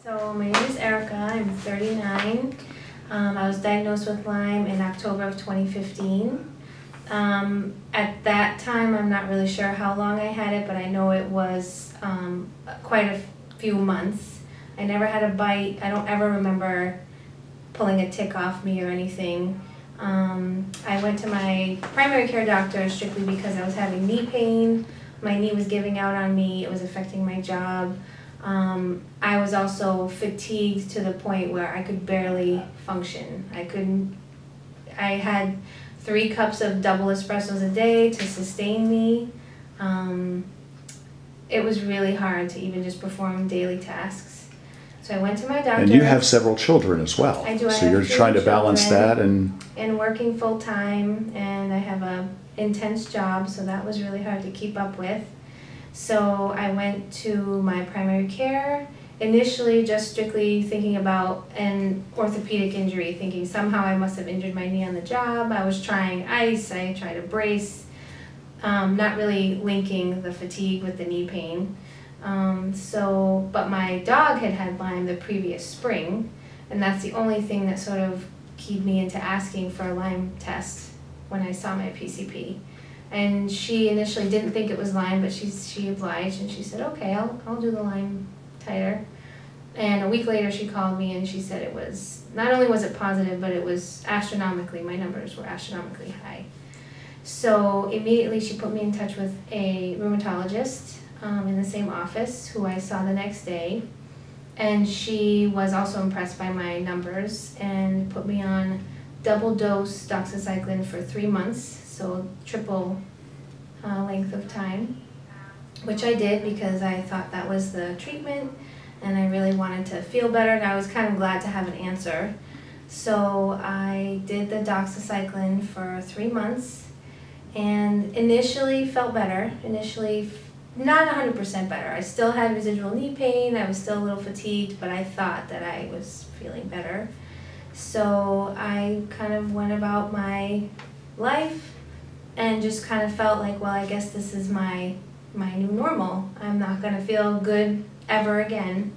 So my name is Erica, I'm 39. I was diagnosed with Lyme in October of 2015. At that time, I'm not really sure how long I had it, but I know it was quite a few months. I never had a bite. I don't ever remember pulling a tick off me or anything. I went to my primary care doctor strictly because I was having knee pain. My knee was giving out on me. It was affecting my job. I was also fatigued to the point where I could barely function. I had 3 cups of double espressos a day to sustain me. It was really hard to even just perform daily tasks. So I went to my doctor. And you have several children as well. I do. So you're trying to balance that and working full time, and I have a intense job, so that was really hard to keep up with. So I went to my primary care, initially just strictly thinking about an orthopedic injury, thinking somehow I must have injured my knee on the job. I was trying ice, I tried a brace, not really linking the fatigue with the knee pain. But my dog had Lyme the previous spring, and that's the only thing that sort of keyed me into asking for a Lyme test when I saw my PCP. And she initially didn't think it was Lyme, but she obliged, and she said, okay, I'll do the Lyme titer. And a week later she called me and she said it was, not only was it positive, but it was astronomically, my numbers were astronomically high. So immediately she put me in touch with a rheumatologist in the same office, who I saw the next day. And she was also impressed by my numbers and put me on double dose doxycycline for 3 months, so triple length of time, which I did because I thought that was the treatment and I really wanted to feel better, and I was kind of glad to have an answer. So I did the doxycycline for 3 months and initially felt better. Initially not 100% better. I still had residual knee pain, I was still a little fatigued, but I thought that I was feeling better. So I kind of went about my life and just kind of felt like, well, I guess this is my new normal. I'm not going to feel good ever again.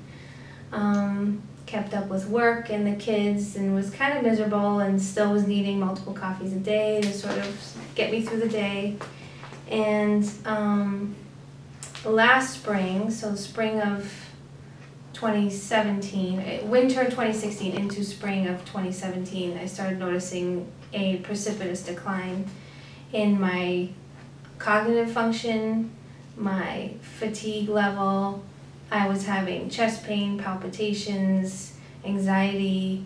Kept up with work and the kids and was kind of miserable and still was needing multiple coffees a day to sort of get me through the day. And last spring, so spring of 2017, winter 2016 into spring of 2017, I started noticing a precipitous decline in my cognitive function, my fatigue level. I was having chest pain, palpitations, anxiety,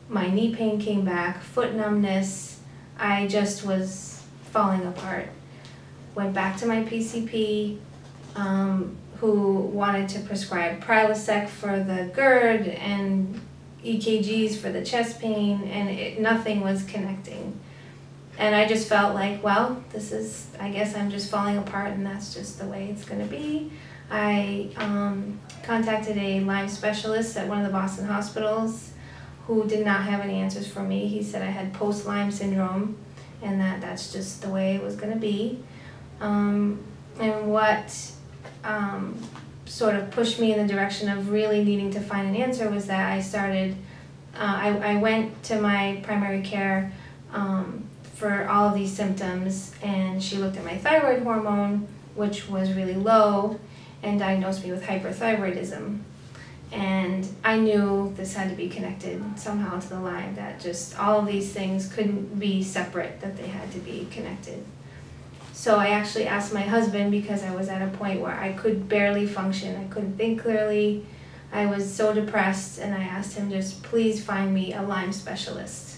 my knee pain came back, foot numbness. I just was falling apart. Went back to my PCP, who wanted to prescribe Prilosec for the GERD and EKGs for the chest pain, and nothing was connecting. And I just felt like, well, I guess I'm just falling apart and that's just the way it's going to be. I contacted a Lyme specialist at one of the Boston hospitals who did not have any answers for me. He said I had post-Lyme syndrome and that's just the way it was going to be. And what sort of pushed me in the direction of really needing to find an answer was that I went to my primary care for all of these symptoms, and she looked at my thyroid hormone, which was really low, and diagnosed me with hyperthyroidism. And I knew this had to be connected somehow to the Lyme, that just all of these things couldn't be separate, that they had to be connected. So I actually asked my husband, because I was at a point where I could barely function, I couldn't think clearly, I was so depressed, and I asked him just please find me a Lyme specialist.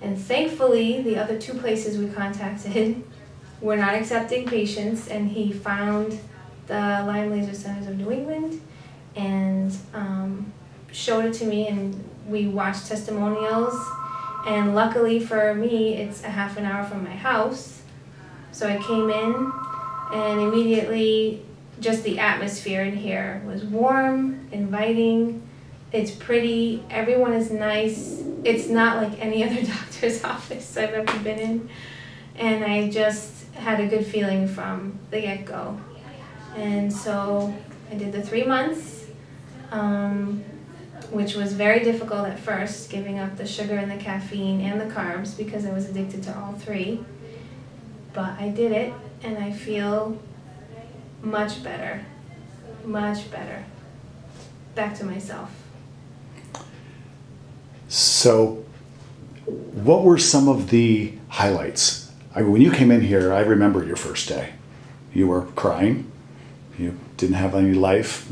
And thankfully, the other 2 places we contacted were not accepting patients, and he found the Lyme Laser Centers of New England and showed it to me, and we watched testimonials, and luckily for me, it's a half an hour from my house. So I came in, and immediately just the atmosphere in here was warm, inviting. It's pretty, everyone is nice. It's not like any other doctor's office I've ever been in. And I just had a good feeling from the get-go. And so I did the 3 months. which was very difficult at first, giving up the sugar and the caffeine and the carbs because I was addicted to all three. But I did it, and I feel much better, much better. Back to myself. So, what were some of the highlights? I mean, when you came in here, I remember your first day. You were crying. You didn't have any life.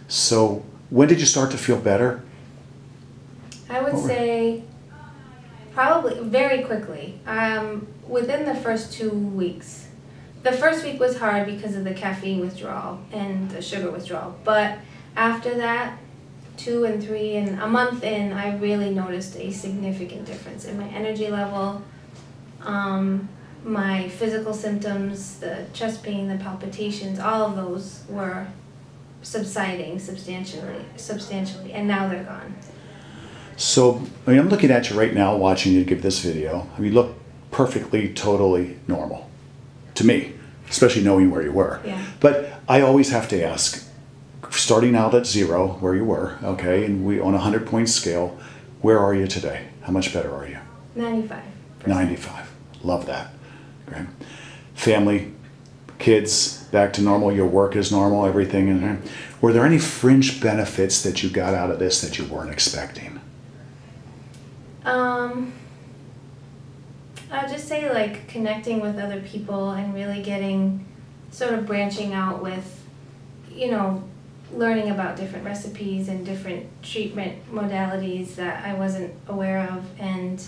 So, when did you start to feel better? I would say probably very quickly. Within the first 2 weeks. The first week was hard because of the caffeine withdrawal and the sugar withdrawal. But after that, 2 and 3 and a month in, I really noticed a significant difference in my energy level, my physical symptoms, the chest pain, the palpitations, all of those were subsiding substantially, and now they're gone. So, I mean, I'm looking at you right now, watching you give this video. I mean, you look perfectly, totally normal to me, especially knowing where you were. Yeah. But I always have to ask, starting out at 0, where you were, okay, and we on a 100-point scale, where are you today? How much better are you? 95%. 95. Love that. Great. Family, kids, back to normal. Your work is normal. Everything in there. Were there any fringe benefits that you got out of this that you weren't expecting? I'd just say like connecting with other people and really getting, sort of branching out with, you know, learning about different recipes and different treatment modalities that I wasn't aware of, and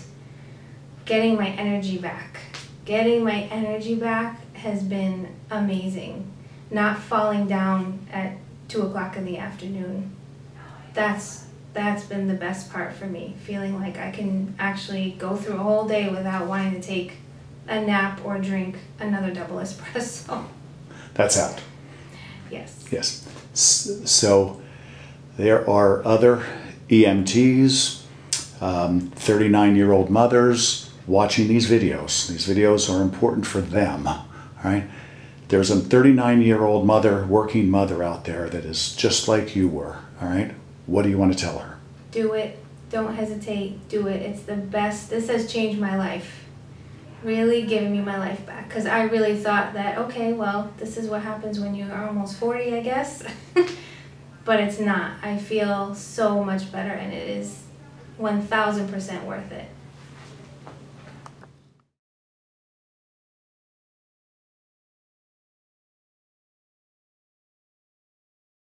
getting my energy back. Getting my energy back has been amazing. Not falling down at 2 o'clock in the afternoon. That's been the best part for me. Feeling like I can actually go through a whole day without wanting to take a nap or drink another double espresso. That's out. Yes. Yes. So there are other EMTs, 39-year-old mothers watching these videos. These videos are important for them, all right? There's a 39-year-old mother, working mother out there that is just like you were, all right? What do you want to tell her? Do it. Don't hesitate. Do it. It's the best. This has changed my life. Really giving me my life back. Because I really thought that, okay, well, this is what happens when you are almost 40, I guess. But it's not. I feel so much better, and it is 1,000% worth it.